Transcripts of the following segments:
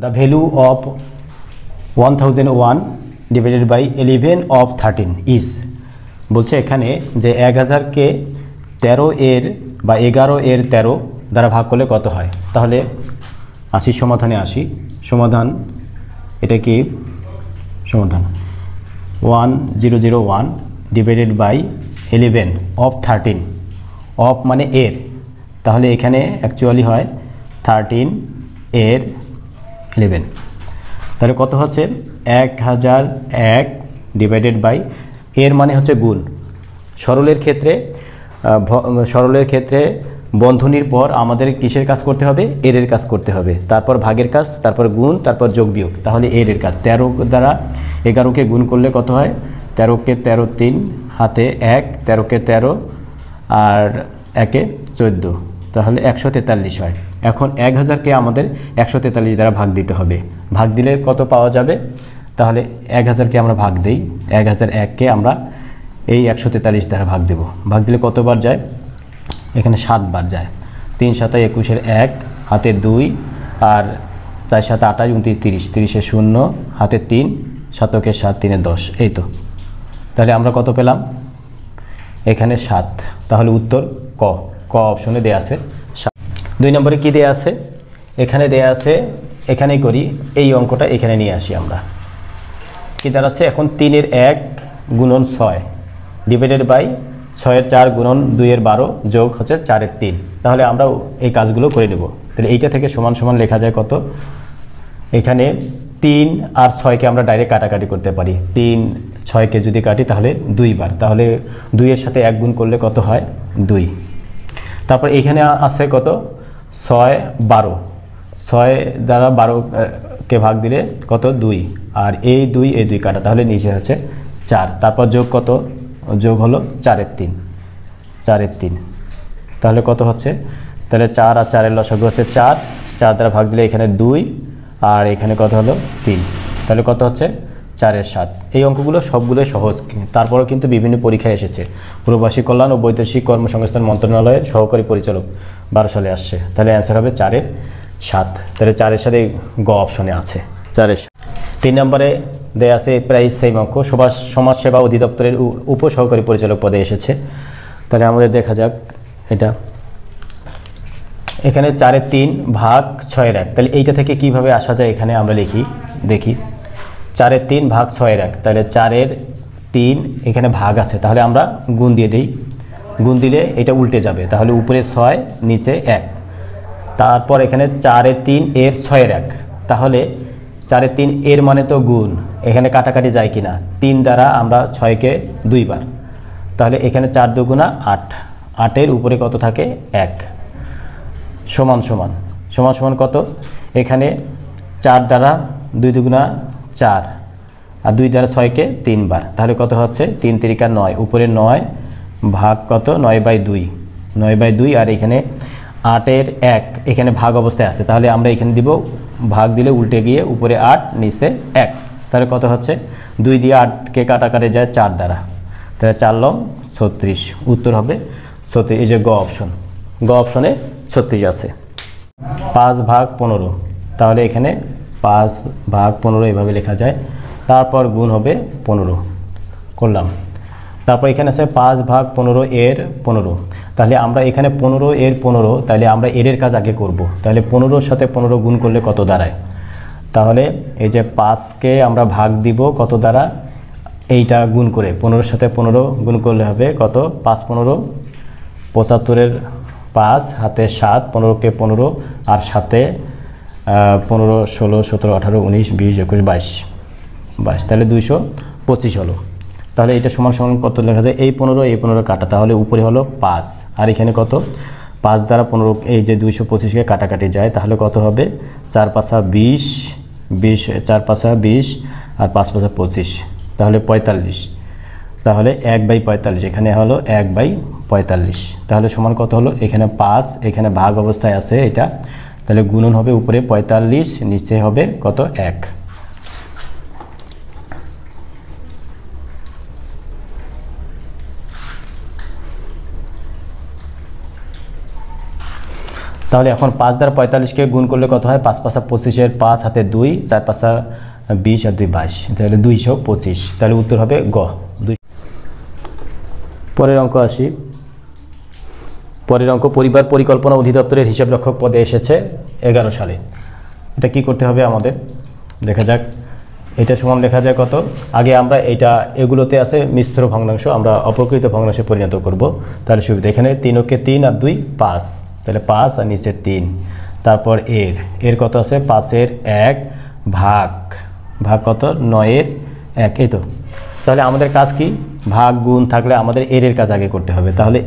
The value of 1001 divided by 11 of 13 is, বলছে এখানে যে 1000কে 13 এর বা 11 এর 13 দ্বারা ভাগ করলে কত হয়। তাহলে আসি সমাধানে আসি। সমাধান এটা কি সমাধান 1001 ডিভাইডেড বাই 11 অফ 13, অফ মানে এর, তাহলে এখানে অ্যাকচুয়ালি হয় 13 এর 11, তাহলে কত হচ্ছে 1001 ডিভাইডেড বাই, এর মানে হচ্ছে গুণ। সরলের ক্ষেত্রে বন্ধনীর পর আমাদের কিসের কাজ করতে হবে, এর কাজ করতে হবে, তারপর ভাগের কাজ, তারপর গুণ, তারপর যোগ বিয়োগ। তাহলে এর কাজ 13 দ্বারা 11কে গুণ করলে কত হয়, 13কে 13 3 হাতে 1, 13কে 13 আর 1-এ 14, তাহলে 143 হয়। এখন 1000কে আমাদের 143 দ্বারা ভাগ দিতে হবে। ভাগ দিলে কত পাওয়া যাবে, তাহলে 1000কে আমরা ভাগ দিই, 1001কে আমরা এই 143 দ্বারা ভাগ দেব। ভাগ দিলে কতবার যায়, এখানে 7 বার যায়। 3 7 21 1 হাতে 2 আর 4 7 28 29 30 0 হাতে 3 7 7 3 10, এই তো। তাহলে আমরা কত পেলাম, এখানে 7। তাহলে উত্তর ক, ক অপশনে দেয়া আছে 7। 2 নম্বরে কি দেয়া আছে, এখানে দেয়া আছে, এখানেই করি, এই অঙ্কটা এখানে নিয়ে আসি আমরা। কি দাঁড়াচ্ছে এখন 3 এর 1 গুণন 6 ডিভাইডেড বাই 6 এর 4 গুণন 2 এর 12 যোগ হচ্ছে 4 এর 3। তাহলে আমরা এই কাজগুলো করে নেব। তাহলে এইটা থেকে সমান সমান লেখা যায় কত, এখানে 3 আর 6কে আমরা ডাইরেক্ট কাটাকাটি করতে পারি। 3 6কে যদি কাটি তাহলে 2 বার, তাহলে 2 এর সাথে 1 গুণ করলে কত হয় 2। তারপর এখানে আছে কত 6 12, 6 দ্বারা 12কে ভাগ দিলে কত 2, আর এই 2 কাটা, তাহলে নিচে হচ্ছে 4। তারপর যোগ কত, যোগ হলো 4 এর 3, 4 এর 3, তাহলে কত হচ্ছে, তাহলে 4 আর 4 এর লসাগু হচ্ছে 4, 4 দ্বারা ভাগ দিলে এখানে 2 আর এখানে কত হলো 3, তাহলে কত হচ্ছে 4 এর 7। এই অঙ্কগুলো সবগুলো সহজ, তারপরেও কিন্তু বিভিন্ন পরীক্ষায় এসেছে। প্রবাসী কল্যাণ ও বৈদেশিক কর্মসংস্থান মন্ত্রণালয়ের সহকারী পরিচালক 12 সালে আসছে। তাহলে অ্যান্সার হবে 4 এর 7। তাহলে 4 এর সাথে গ অপশনে আছে 4 এর 7। 3 নম্বরে দেয়া আছে প্রায় সেম অঙ্ক, সমাজসেবা অধিদপ্তরের উপসহকারী পরিচালক পদে এসেছে। তাহলে আমাদের দেখা যাক এটা, এখানে 4 এর 3 ভাগ 6 এর 1, তাহলে এইটা থেকে কিভাবে আসা যায় এখানে আমরা লিখি, দেখি 4 এর 3 ভাগ 6 এর 1, তাহলে 4 এর 3 এখানে ভাগ আছে, তাহলে আমরা গুণ দিয়ে দিই, গুণ দিলে এটা উল্টে যাবে, তাহলে উপরে 6 নিচে 1। তারপর এখানে 4 এর 3 এর 6 এর 1, তাহলে 4 এর 3 এর মানে তো গুণ, এখানে কাটাকাটি যায় কিনা, 3 দ্বারা আমরা 6কে 2 বার, তাহলে এখানে 4 2 8, 8 এর উপরে কত থাকে 1, সমান সমান সমান সমান কত, এখানে 4 দ্বারা 2 2 4 আর 2 দ্বারা 6কে 3 বার, তাহলে কত হচ্ছে 3 3 9, উপরে 9 ভাগ কত 9/2, 9/2, আর এখানে 8 এর 1 এখানে ভাগ অবস্থায় আছে, তাহলে আমরা এখানে দিব, ভাগ দিলে উল্টে গিয়ে উপরে 8 নিচে 1, তাহলে কত হচ্ছে 2 দিয়ে 8কে কাটাকাটি যায় 4 দ্বারা, তাহলে 4 লং 36, উত্তর হবে 36। এই যে গ অপশন, গ অপশনে 36 আছে। 5 ভাগ 15, তাহলে এখানে 5 ভাগ 15 এভাবে লেখা যায়, তারপর গুণ হবে 15 করলাম, তারপর এখানে আছে 5 ভাগ 15 এর 15, তাহলে আমরা এখানে 15 এর 15, তাহলে আমরা এর কাজ আগে করব, তাহলে 15 সাথে 15 গুণ করলে কত দাঁড়ায়, তাহলে এই যে 5কে আমরা ভাগ দিব কত দ্বারা, এইটা গুণ করে 15 সাথে 15 গুণ করলে হবে কত, 5 15 75 এর 5 হাতে 7, 15কে 15 আর সাথে 15 16 17 18 19 20 21 22, তাহলে 225 হলো। তাহলে এটা সমান সমান কত লেখা যায়, এই 15 কাটা, তাহলে উপরে হলো 5 আর এখানে কত 5 দ্বারা 15, এই যে 225কে কাটাকাটি যায়, তাহলে কত হবে 4 5 20, 4 5 20 আর 5 5 25, তাহলে 45, তাহলে 1/45, এখানে হলো 1/45, তাহলে সমান কত হলো, এখানে 5 এখানে ভাগ অবস্থায় আছে এটা, তাহলে গুণন হবে উপরে 45 নিচে হবে কত 1। তাহলে এখন 5 দ্বারা 45কে গুণ করলে কত হয়? 5 5 25-এর 5 হাতে 2, 4 5 20 আর 2 22, তাহলে 225। তাহলে উত্তর হবে গ। পরের অঙ্ক আসি। পরের অঙ্ক, পরিবার পরিকল্পনা অধিদপ্তরের হিসাবরক্ষক পদে এসেছে 11 সালে। এটা কি করতে হবে আমাদের? দেখা যাক। এটা সমান লেখা যায় কত? আগে আমরা এগুলোতে আছে মিশ্র ভগ্নাংশ, আমরা অপ্রকৃত ভগ্নাংশে পরিণত করব, তাহলে সুবিধা। এখানে 3 কে 3 আর 2 5, তাহলে 5 আর নিচে 3। তারপর এর কত আছে? 5-এর 1 ভাগ কত? 9-এর 1, এই তো। তাহলে আমাদের কাজ কি? ভাগ গুণ থাকলে আমাদের এর কাজ আগে করতে হবে। তাহলে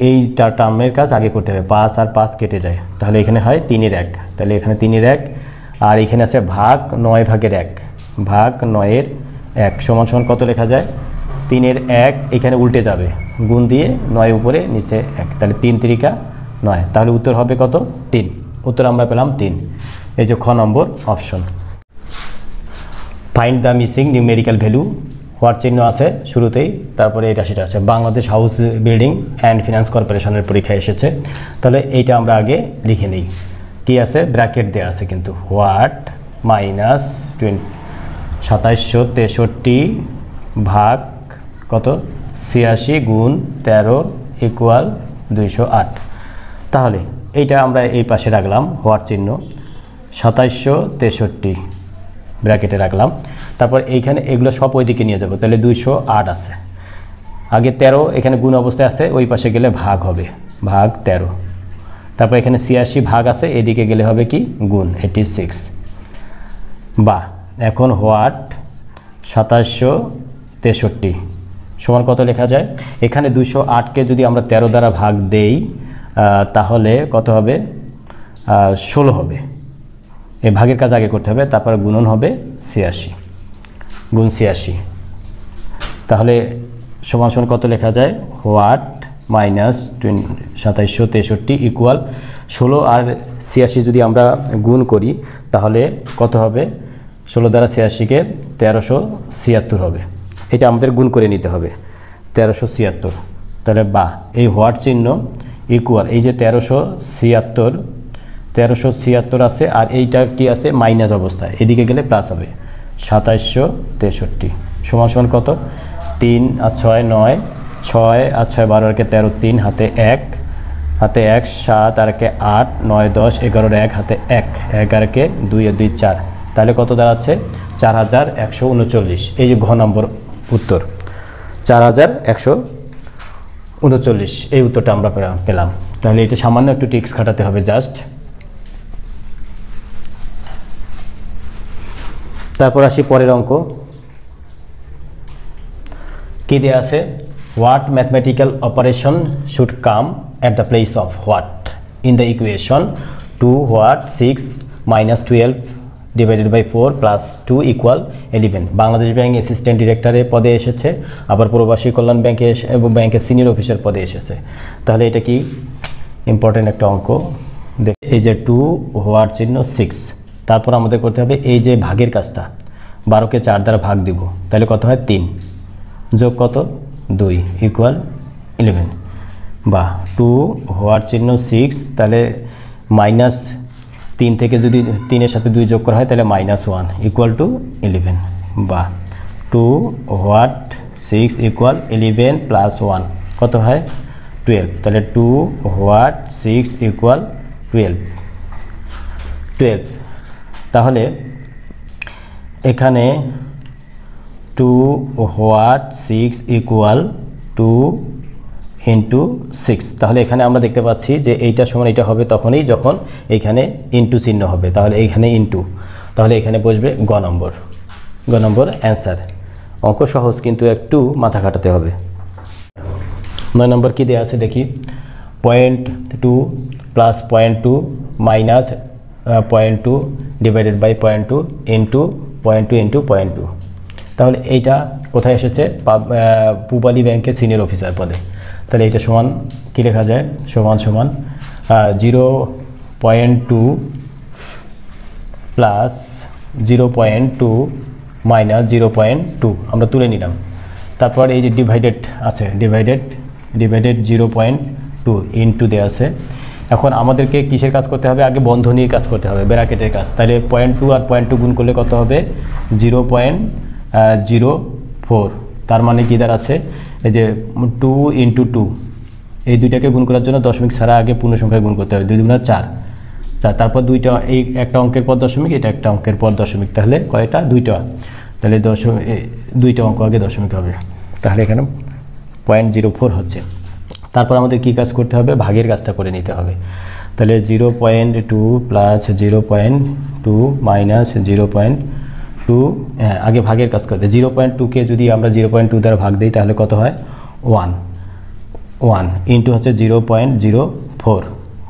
এই টার্মের কাজ আগে করতে হবে। 5 আর 5 কেটে যায়, তাহলে এখানে হয় 3-এর 1, তাহলে এখানে 3-এর 1, আর এখানে আছে ভাগ 9 ভাগের 1, ভাগ 9-এর 1 সমান সমান কত লেখা যায়? 3-এর 1 এখানে উল্টে যাবে, গুণ দিয়ে 9 উপরে নিচে 1, তাহলে 3 3 9। তাহলে উত্তর হবে কত? 3। উত্তর আমরা পেলাম 3। এই যে খ number option. Find the missing numerical value. What চিহ্ন আছে শুরুতেই, তারপরে এই রাশিটা আছে। Bangladesh house building and finance কর্পোরেশনের পরীক্ষায় এসেছে। তাহলে এইটা আমরা আগে লিখে নিই। কি আছে? ব্র্যাকেট দেওয়া আছে কিন্তু। হোয়াট মাইনাস 2763 ভাগ কত? 86 গুণ 13 ইকুয়াল 208। তাহলে এইটা আমরা এই পাশে রাখলাম, হোয়াট চিহ্ন, 2763 ব্র্যাকেটে রাখলাম। তারপর এইখানে এগুলো সব ওই দিকে নিয়ে যাব, তাহলে 208 আছে। আগে 13 এখানে গুণ অবস্থায় আছে, ওই পাশে গেলে ভাগ হবে, ভাগ 13। তারপর এখানে 86 ভাগ আছে, এদিকে গেলে হবে কি? গুণ 86। বাহ। এখন হোয়াট 2763 সমান কত লেখা যায়? এখানে 208কে যদি আমরা 13 দ্বারা ভাগ দেই তাহলে কত হবে? 16 হবে। এই ভাগের কাজ আগে করতে হবে, তারপর গুণন হবে 86, গুণ 86। তাহলে সমান সমান কত লেখা যায়? হোয়াট মাইনাস 2763 ইকুয়াল 16 আর 86 যদি আমরা গুণ করি তাহলে কত হবে? 16 দ্বারা 86-কে 1376 হবে। এটা আমাদের গুণ করে নিতে হবে, 1376। তাহলে বা এই হোয়াট চিহ্ন ইকুয়াল এই যে 1376 আছে, আর এইটা কি আছে? মাইনাস অবস্থায়, এদিকে গেলে প্লাস হবে, 2763 সমান সমান কত? 3 আর 6 9, 6 আর 6 12 আর 13, 3 হাতে 1, 7 আর 8, 9 10 11 1 হাতে 1, 1 আর 2 আর 2 4। তাহলে কত দাঁড়াচ্ছে? 4139। এই যে ঘ নম্বর উত্তর, 4139, এই উত্তরটা আমরা পেলাম। তাহলে এটা সামান্য একটু ট্রিক্স খাটাতে হবে জাস্ট। তারপর আসি পরের অঙ্ক। কি দেয়া আছে? What mathematical operation should come at the place of what in the equation 2 what 6 minus 12 divided by 4 plus 2 equal 11। Bangladesh bank assistant ডিরেক্টরের পদে এসেছে, আবার প্রবাসী কল্যাণ ব্যাংকে এবং ব্যাংকের সিনিয়র অফিসার পদে এসেছে। তাহলে এটা কি ইম্পর্টেন্ট একটা অঙ্ক। এই যে 2 হোয়াট চিহ্ন 6, তারপর আমাদের করতে হবে এই যে ভাগের কাজটা, 12কে 4 দ্বারা ভাগ দিব, তাহলে কত হয়? 3 যোগ কত? 2 ইকুয়াল 11। বা 2 হোয়াট চিহ্ন 6, তাহলে মাইনাস 3 থেকে যদি 3-এর সাথে 2 যোগ করা হয় তাহলে -1 ইকুয়াল টু 11। বা 2 হোয়াট 6 ইকুয়াল 11 প্লাস 1 কত হয়? 12। তাহলে 2 হোয়াট 6 ইকুয়াল 12। তাহলে এখানে 2 হোয়াট 6 ইকুয়াল 2 ইন্টু 6। তাহলে এখানে আমরা দেখতে পাচ্ছি যে এইটা সমান এইটা হবে তখনই যখন এইখানে ইন্টু চিহ্ন হবে, তাহলে এইখানে ইন্টু, তাহলে এখানে বসবে গ নম্বর। গ নম্বর অ্যান্সার। অঙ্ক সহজ কিন্তু একটু মাথা খাটাতে হবে। 9 নম্বর কি দেওয়া আছে দেখি। 0.2 plus 0.2 minus 0.2 divided by 0.2 into 0.2 into 0.2। তাহলে এইটা কোথায় এসেছে? পূবালী ব্যাংকের সিনিয়র অফিসার পদে। তাহলে এইটা সমান কী লেখা যায়? সমান 0.2 প্লাস 0.2 মাইনাস 0.2 আমরা তুলে নিলাম। তারপর এই যে ডিভাইডেড আছে, ডিভাইডেড 0.2 ইন্টু দেওয়া আছে এখন আমাদেরকে কিসের কাজ করতে হবে? আগে বন্ধনীর কাজ করতে হবে, ব্র্যাকেটের কাজ। তাহলে 0.2 আর 0.2 গুণ করলে কত হবে? 0.04। তার মানে কি দাঁড়াচ্ছে? এই যে 2 × 2, এই দুইটাকে গুণ করার জন্য দশমিক ছাড়া আগে পূর্ণ সংখ্যায় গুণ করতে হবে। 2 × 4, তারপর দুইটা, এই একটা অঙ্কের পর দশমিক, এটা একটা অঙ্কের পর দশমিক, তাহলে কয়টা? দুইটা। তাহলে দুইটা অঙ্ক আগে দশমিক হবে, তাহলে এখানে 0.04 হচ্ছে। তারপর আমাদের কি কাজ করতে হবে? ভাগের কাজটা করে নিতে হবে। তাহলে 0.2 প্লাস 0.2 মাইনাস 0.2, আগে ভাগের কাজ করতে। 0.2কে যদি আমরা 0.2 দ্বারা ভাগ দিই তাহলে কত হয়? 1 ইন্টু হচ্ছে 0.04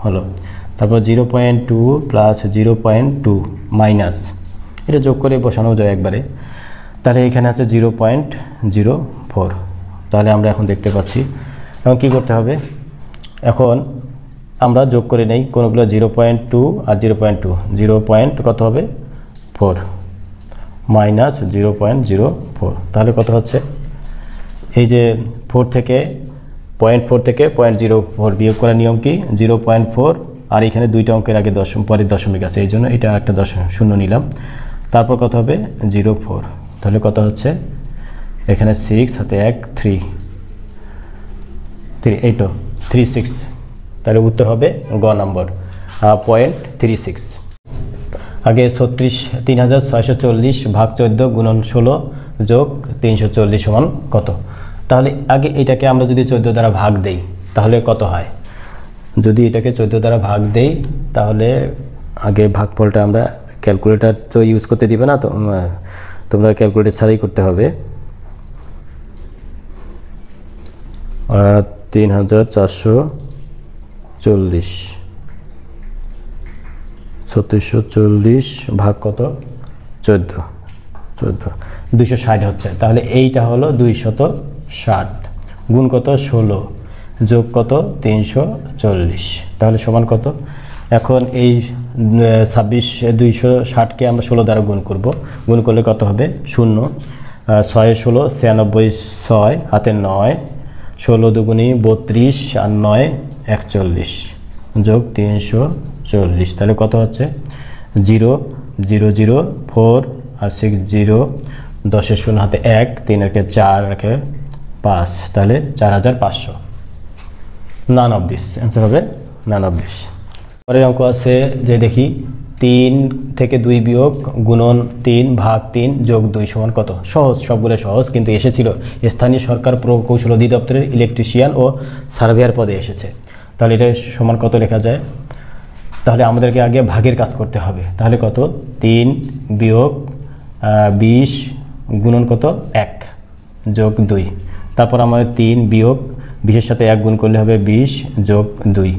হলো। তারপর 0.2 প্লাস 0.2 মাইনাস, এটা যোগ করে বসানো যায় একবারে। তাহলে এখানে আছে 0.04। তাহলে আমরা এখন দেখতে পাচ্ছি। এখন কী করতে হবে? এখন আমরা যোগ করে নেই কোনগুলো, 0.2 আর 0.2, 0. কত হবে? 4 মাইনাস 0.04, তাহলে কত হচ্ছে? এই যে 0.4 থেকে 0.04 বিয়োগ করার নিয়ম কি? 0.4, আর এখানে দুইটা অঙ্কের আগে পরের দশমিক আছে, এই জন্য এটা একটা শূন্য নিলাম। তারপর কত হবে? 0.4, তাহলে কত হচ্ছে? এখানে 6 হাতে 1, 3, এই তো 36। তাহলে উত্তর হবে গ নম্বর, 0.36। আগে 36,640 ভাগ 14 গুণন 16 যোগ 340 সমান কত? তাহলে আগে এটাকে আমরা যদি 14 দ্বারা ভাগ দেই তাহলে কত হয়? যদি এটাকে 14 দ্বারা ভাগ দেই তাহলে আগে ভাগফলটা আমরা, ক্যালকুলেটর তো ইউজ করতে দিবে না, তো তোমরা ক্যালকুলেটর ছাড়াই করতে হবে। 3,440, 3640 ভাগ কত? 14, 260 হচ্ছে। তাহলে এইটা হলো 260 গুণ কত? 16 যোগ কত? 340, তাহলে সমান কত? এখন এই 260কে আমরা 16 দ্বারা গুণ করব। গুণ করলে কত হবে? 0, 6 16, 96, 6 হাতে 9, 16 দুগুণী 32 আর 9 41 যোগ 340, তাহলে কত হচ্ছে? 0 0 0 4 আর 6 0, 10 0 হাতে 1, 3 রেখে 4 রেখে 5, তাহলে 4500। none of this, অ্যান্সার হবে none of this। পরের অঙ্ক আছে যে দেখি 3 থেকে 2 বিয়োগ গুণন 3 ভাগ 3 যোগ 2 সমান কত? সহজ, সবগুলো সহজ, কিন্তু এসেছিল স্থানীয় সরকার প্রকৌশল অধিদপ্তরের ইলেকট্রিশিয়ান ও সার্ভেয়ার পদে এসেছে। তাহলে এটা সমান কত লেখা যায়? তাহলে আমাদেরকে আগে ভাগের কাজ করতে হবে। তাহলে কত? 3 বিয়োগ 20 গুণন কত? 1 যোগ 2। তারপর আমাদের 3 বিয়োগ 20-এর সাথে 1 গুণ করলে হবে 20 যোগ 2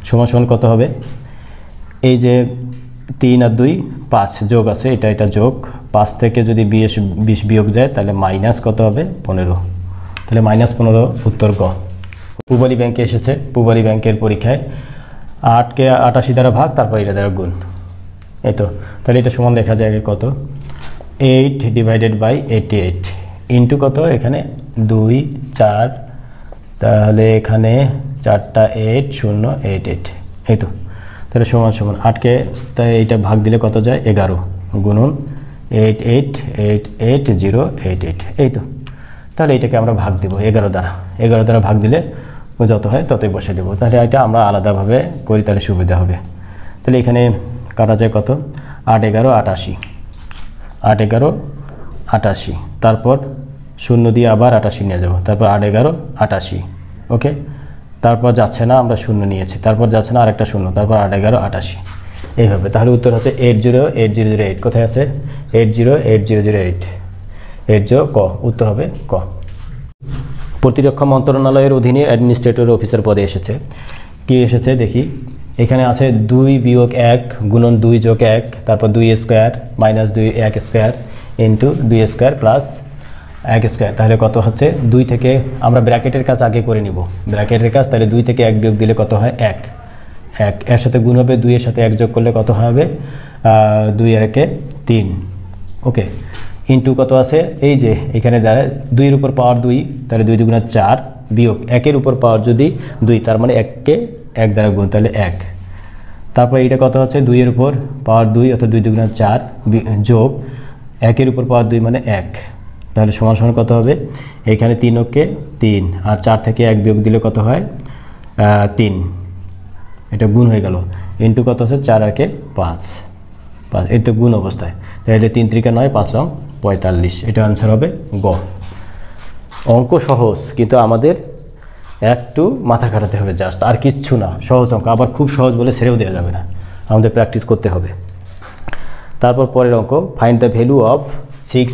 সমান কত হবে? এই যে 3 আর 2 5 যোগ আছে, এটা যোগ, 5 থেকে যদি 20 বিয়োগ যায় তাহলে মাইনাস কত হবে? 15। তাহলে -15 উত্তর গ। পূবালী ব্যাংকে এসেছে, পূবালী ব্যাংকের পরীক্ষায় 8কে 88 দ্বারা ভাগ, তারপর এটা দ্বারা গুণ, এই তো। তাহলে এটা সমান লেখা যায় কত? 8 ডিভাইডেড বাই 88 ইন্টু কত? এখানে 2 4, তাহলে এখানে 4টা 8 0 8 8, এই তো। তাহলে সমান 8কে, তাই এইটা ভাগ দিলে কত যায়? 11 গুণন 8 8 8 8 0 8 8, এই তো। তাহলে এটাকে আমরা ভাগ দেব 11 দ্বারা ভাগ দিলে যত হয় ততই বসে দেবো। তাহলে এটা আমরা আলাদাভাবে করি, তাহলে সুবিধা হবে। তাহলে এখানে কাটা যায় কত? 8 11 88, 8 11 88, তারপর 0 দিয়ে আবার 88 নিয়ে যাব, তারপর 8 11 88, ওকে। তারপর যাচ্ছে না, আমরা 0 নিয়েছি, তারপর যাচ্ছে না, আরেকটা 0, তারপর 8 11 88, এইভাবে। তাহলে উত্তর হচ্ছে 808008। কোথায় আছে? 808008, 80 ক, উত্তর হবে ক। প্রতিরক্ষা মন্ত্রণালয়ের অধীনে অ্যাডমিনিস্ট্রেটর অফিসার পদে এসেছে। কি এসেছে দেখি, এখানে আছে 2 বিয়োগ 1 গুণন 2 যোগ 1, তারপর 2 square minus 2 1 square into 2 square plus 1 square. তাহলে কত হচ্ছে? 2 থেকে আমরা ব্র্যাকেটের কাজ আগে করে নিব, ব্র্যাকেটের কাজ। তাহলে 2 থেকে 1 বিয়োগ দিলে কত হয়? 1 1, এর সাথে গুণ হবে, 2 এর সাথে 1 যোগ করলে কত হবে? 2 আর 1 3, ওকে। ইন্টু কত আছে? এই যে এখানে দাঁড়ায় 2 এর উপর পাওয়ার 2, তাহলে 2 দুগুণে 4 বিয়োগ 1-এর উপর পাওয়ার যদি 2, তার মানে 1-কে 1 দ্বারা গুণ, তাহলে 1। তারপর এটা কত হচ্ছে 2-এর উপর পাওয়ার 2 অর্থাৎ 2 দুগুণা 4 যোগ 1-এর উপর পাওয়ার 2 মানে 1, তাহলে সমান সমান কত হবে, এখানে 3-কে 3 আর 4 থেকে 1 বিয়োগ দিলে কত হয় 3, এটা গুণ হয়ে গেল, ইন্টু কত আছে 4-কে 5, এই তো গুণ অবস্থায়, তাহলে 3 × 9 5 × 45, এটা আনসার হবে গ। অঙ্ক সহজ, কিন্তু আমাদের একটু মাথা খাটাতে হবে জাস্ট, আর কিচ্ছু না, সহজ অঙ্ক, আবার খুব সহজ বলে ছেড়েও দেওয়া যাবে না, আমাদের প্র্যাকটিস করতে হবে। তারপর পরের অঙ্ক, ফাইন্ড দ্য ভ্যালু অফ 6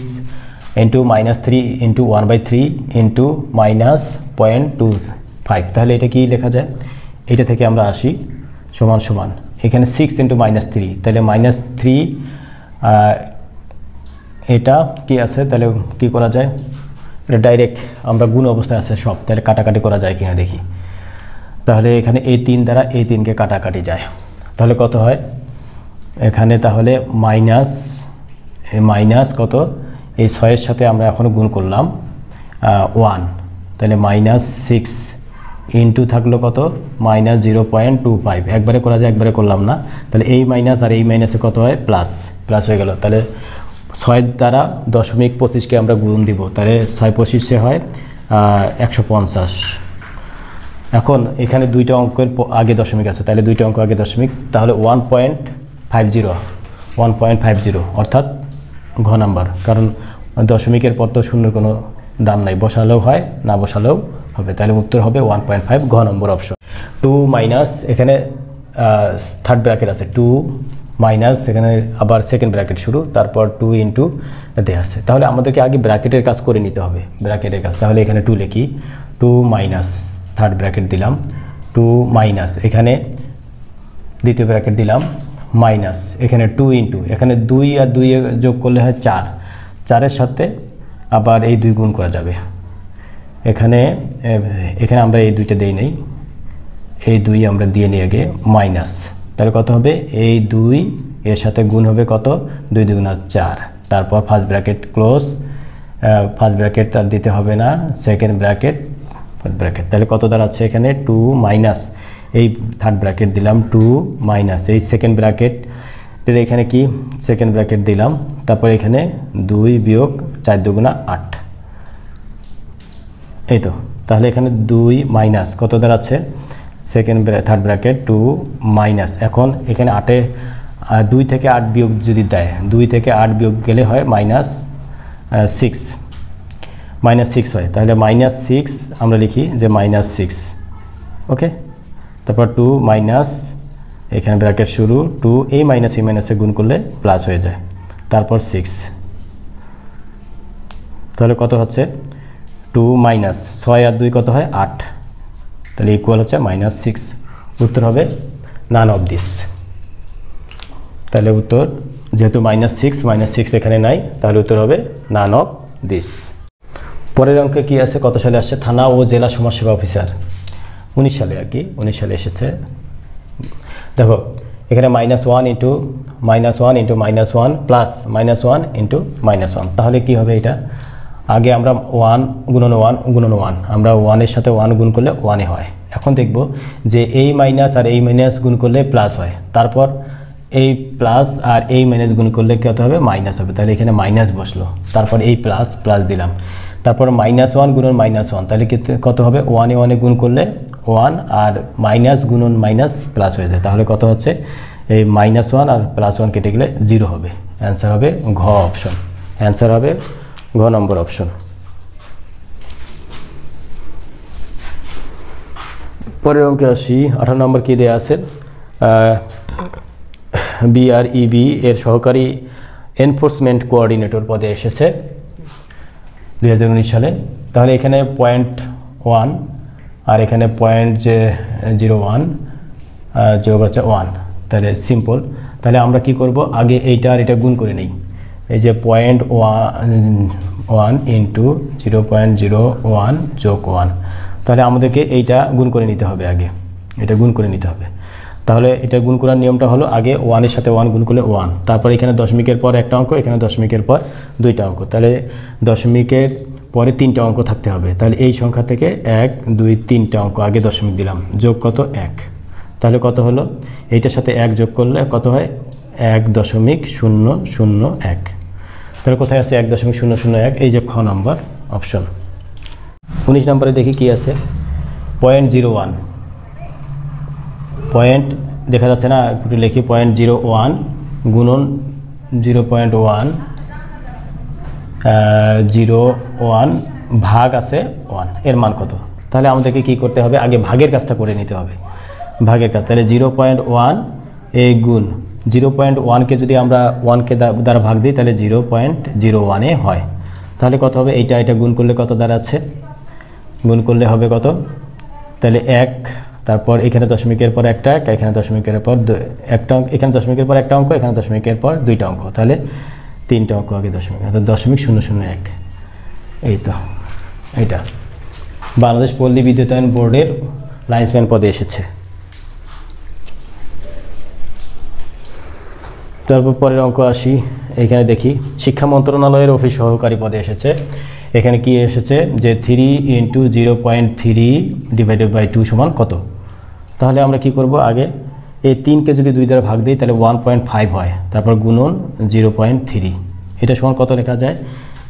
× -3 × 1/3 × -0.25, তাহলে এটা কি লেখা যায়, এটা থেকে আমরা আসি সমান সমান এখানে 6 × -3, তাহলে -3 এটা কি আছে, তাহলে কি করা যায়, এটা ডাইরেক্ট আমরা গুণ অবস্থায় আছে সব, তাহলে কাটাকাটি করা যায় কিনা দেখি। তাহলে এখানে এই 3 দ্বারা এই 3-কে কাটাকাটি যায়, তাহলে কত হয় এখানে, তাহলে মাইনাস কত, এই 6-এর সাথে আমরা এখনও গুণ করলাম 1, তাহলে -6 ইন্টু থাকলো কত -0.25, একবারে করা যায়, একবারে করলাম না, তাহলে এই মাইনাস আর এই মাইনাসে কত হয় প্লাস হয়ে গেল, তাহলে 6 দ্বারা 0.25-কে আমরা গুণ দিব, তাহলে 6 × 25 হয় 150। এখন এখানে দুইটা অঙ্কের আগে দশমিক আছে, তাহলে দুইটা অঙ্ক আগে দশমিক, তাহলে 1.50 অর্থাৎ ঘ নাম্বার, কারণ দশমিকের পর তো শূন্যের কোনো দাম নাই, বসালেও হয় না বসালেও হবে, তাহলে উত্তর হবে 1.5, ঘ নম্বর অপশন। 2 মাইনাস, এখানে থার্ড ব্র্যাকেট আছে 2 মাইনাস, এখানে আবার সেকেন্ড ব্র্যাকেট শুরু, তারপর 2 ইন্টু দেওয়া আছে, তাহলে আমাদেরকে আগে ব্র্যাকেটের কাজ করে নিতে হবে, ব্র্যাকেটের কাজ, তাহলে এখানে 2 লিখি, 2 মাইনাস থার্ড ব্র্যাকেট দিলাম, 2 মাইনাস এখানে দ্বিতীয় ব্র্যাকেট দিলাম মাইনাস, এখানে 2 ইন্টু, এখানে 2 আর 2 যোগ করলে হয় 4, 4-এর সাথে আবার এই 2 গুণ করা যাবে, এখানে আমরা এই 2টা দিই নেই, এই 2 আমরা দিয়ে নিই আগে, মাইনাস, তাহলে কত হবে, এই 2 এর সাথে গুণ হবে কত 2 × 2 = 4, তারপর first bracket close, first bracket আর দিতে হবে না, সেকেন্ড ব্র্যাকেট তাহলে কত দাঁড়াচ্ছে এখানে 2 মাইনাস, এই থার্ড ব্র্যাকেট দিলাম 2 মাইনাস, এই সেকেন্ড ব্র্যাকেট এখানে কি সেকেন্ড ব্র্যাকেট দিলাম, তারপর এখানে 2 বিয়োগ 4 × 2 = 8, এই তো, তাহলে এখানে 2 মাইনাস কত দাঁড়াচ্ছে, থার্ড ব্র্যাকেট 2 মাইনাস, এখন এখানে 8-এ 2 থেকে 8 বিয়োগ যদি দেয়, 2 থেকে 8 বিয়োগ গেলে হয় -6 হয়, তাহলে -6 আমরা লিখি যে -6, ওকে, তারপর 2 মাইনাস, এখানে ব্র্যাকেট শুরু 2, এই মাইনাসে গুণ করলে প্লাস হয়ে যায়, তারপর 6, তাহলে কত হচ্ছে 2 মাইনাস 6 আর 2 কত হয় 8, তাহলে ইকুয়াল হচ্ছে -6, উত্তর হবে নান অফ দিস, তাহলে উত্তর যেহেতু -6 এখানে নাই, তাহলে উত্তর হবে নান অফ দিস। পরের অঙ্কে কি আছে, কত সালে আসছে, থানা ও জেলা সমাজসেবা অফিসার 19 সালে আর কি, 19 সালে এসেছে। দেখো এখানে -1 × -1 প্লাস -1 × -1, তাহলে কি হবে, এটা আগে আমরা 1 গুণন 1 আমরা 1-এর সাথে 1 গুণ করলে 1 হয়, এখন দেখব যে এই মাইনাস আর এই মাইনাস গুণ করলে প্লাস হয়, তারপর এই প্লাস আর এই মাইনাস গুণ করলে কত হবে মাইনাস হবে, তাহলে এখানে মাইনাস বসলো, তারপর এই প্লাস দিলাম, তারপর -1 গুণন -1, তাহলে কত হবে 1 এ গুণ করলে 1 আর মাইনাস গুণন মাইনাস প্লাস হয়ে যায়, তাহলে কত হচ্ছে এই -1 আর +1 কেটে গেলে 0 হবে, অ্যান্সার হবে ঘ অপশন, অ্যান্সার হবে ঘ নম্বর অপশন। পরের অঙ্কে আসি, 18 নম্বর কি দেওয়া আছে, BREB এর সহকারী এনফোর্সমেন্ট কোঅর্ডিনেটর পদে এসেছে 2019 সালে, তাহলে এখানে 0.1 আর এখানে 0.01 যোগ হচ্ছে 1, তাহলে সিম্পল, তাহলে আমরা কি করব, আগে এইটা আর এটা গুণ করে নেই, এই যে 0.1 ইন্টু 0.01 যোগ 1, তাহলে আমাদেরকে এইটা গুণ করে নিতে হবে, আগে এটা গুণ করে নিতে হবে, তাহলে এটা গুণ করার নিয়মটা হলো আগে 1 এর সাথে 1 গুণ করলে 1, তারপর এখানে দশমিকের পর একটা অঙ্ক, এখানে দশমিকের পর দুইটা অঙ্ক, তাহলে দশমিকের পরে তিনটা অঙ্ক থাকতে হবে। তাহলে এই সংখ্যা থেকে 1 2 3টা অঙ্ক আগে দশমিক দিলাম, যোগ কত 1, তাহলে কত হলো এইটার সাথে 1 যোগ করলে কত হয় 1.001। তাহলে কোথায় আছে 1.001? এই যে খ নম্বর অপশন। 19 নম্বরে দেখি কি আছে, 0.01 পয়েন্ট দেখা যাচ্ছে না, একটু লিখি 0.01 গুণন 0.1 01 ভাগ আছে 1, এর মান কত? তাহলে আমাদেরকে কি করতে হবে, আগে ভাগের কাজটা করে নিতে হবে, ভাগের কাজ। তাহলে 0.1 এই গুণ 0.1কে যদি আমরা 1কে দ্বারা ভাগ দিই তাহলে 0.01 হয়। তাহলে কত হবে, এটা গুণ করলে কত দাঁড়াচ্ছে, গুণ করলে হবে কত, তাহলে 1, তারপর এখানে দশমিকের পর একটা, এখানে দশমিকের পর একটা, এখানে দশমিকের পর একটা অঙ্ক, এখানে দশমিকের পর দুইটা অঙ্ক, তাহলে তিনটা অঙ্ক আগে দশমিক, অর্থাৎ 0.001। এই তো এইটা বাংলাদেশ পল্লী বিদ্যুতায়ন বোর্ডের লাইন্সম্যান পদে এসেছে। তারপর পরের অঙ্ক আসি, এখানে দেখি শিক্ষা মন্ত্রণালয়ের অফিস সহকারী পদে এসেছে। এখানে কি এসেছে যে 3 × 0.3 ডিভাইডেড বাই 2 সমান কত? তাহলে আমরা কি করব, আগে এই 3কে যদি 2 দ্বারা ভাগ দিই তাহলে 1.5 হয়, তারপর গুণন 0.3, এটা সমান কত লেখা যায়,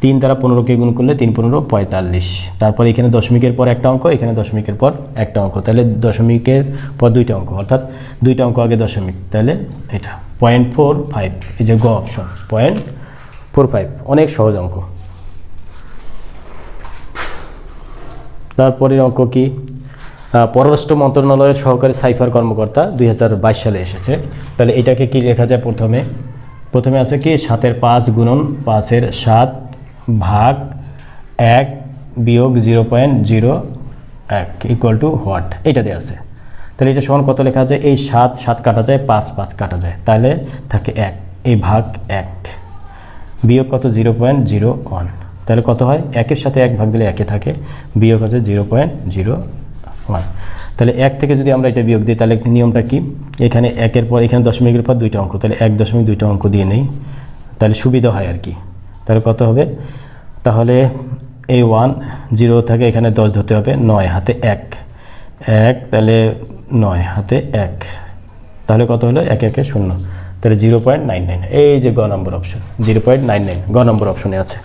3 দ্বারা 15কে গুণ করলে 3 15 45, তারপর এখানে দশমিকের পর একটা অঙ্ক, এখানে দশমিকের পর একটা অঙ্ক, তাহলে দশমিকের পর দুইটা অঙ্ক, অর্থাৎ দুইটা অঙ্ক আগে দশমিক, তাহলে এটা 0.45, এই যে গ অপশন 0.45, অনেক সহজ অঙ্ক। তারপরের অঙ্ক কি, পররাষ্ট্র মন্ত্রণালয়ের সহকারী সাইফার কর্মকর্তা 2022 সালে এসেছে। তাহলে এটাকে কি লেখা যায়, প্রথমে আছে কি 7 × 5 গুণন 5 × 7 ভাগ 1 বিয়োগ 0.01 ইকুয়াল টু হোয়াট, এটা দেওয়া আছে। তাহলে এটা সমান কত লেখা যায়, এই 7 কাটা যায়, 5 কাটা যায়, তাহলে থাকে 1, এই ভাগ 1 বিয়োগ কত 0.01, তাহলে কত হয়, 1-এর সাথে 1 ভাগ দিলে 1 থাকে, বিয়োগ হচ্ছে 0.01। তাহলে 1 থেকে যদি আমরা এটা বিয়োগ দিই তাহলে নিয়মটা কি, এখানে 1-এর পর এখানে দশমিকের পর দুইটা অঙ্ক, তাহলে 1.2টা অঙ্ক দিয়ে নেই, তাহলে সুবিধা হয় আর কি। তাহলে কত হবে, তাহলে এই 1 0 থাকে, এখানে 10 ধরতে হবে, 9 হাতে 1, তাহলে 9 হাতে 1, তাহলে কত হলো 1 1 0, তাহলে 0.99, এই যে গ নম্বর অপশন 0.99 গ নম্বর অপশনে আছে।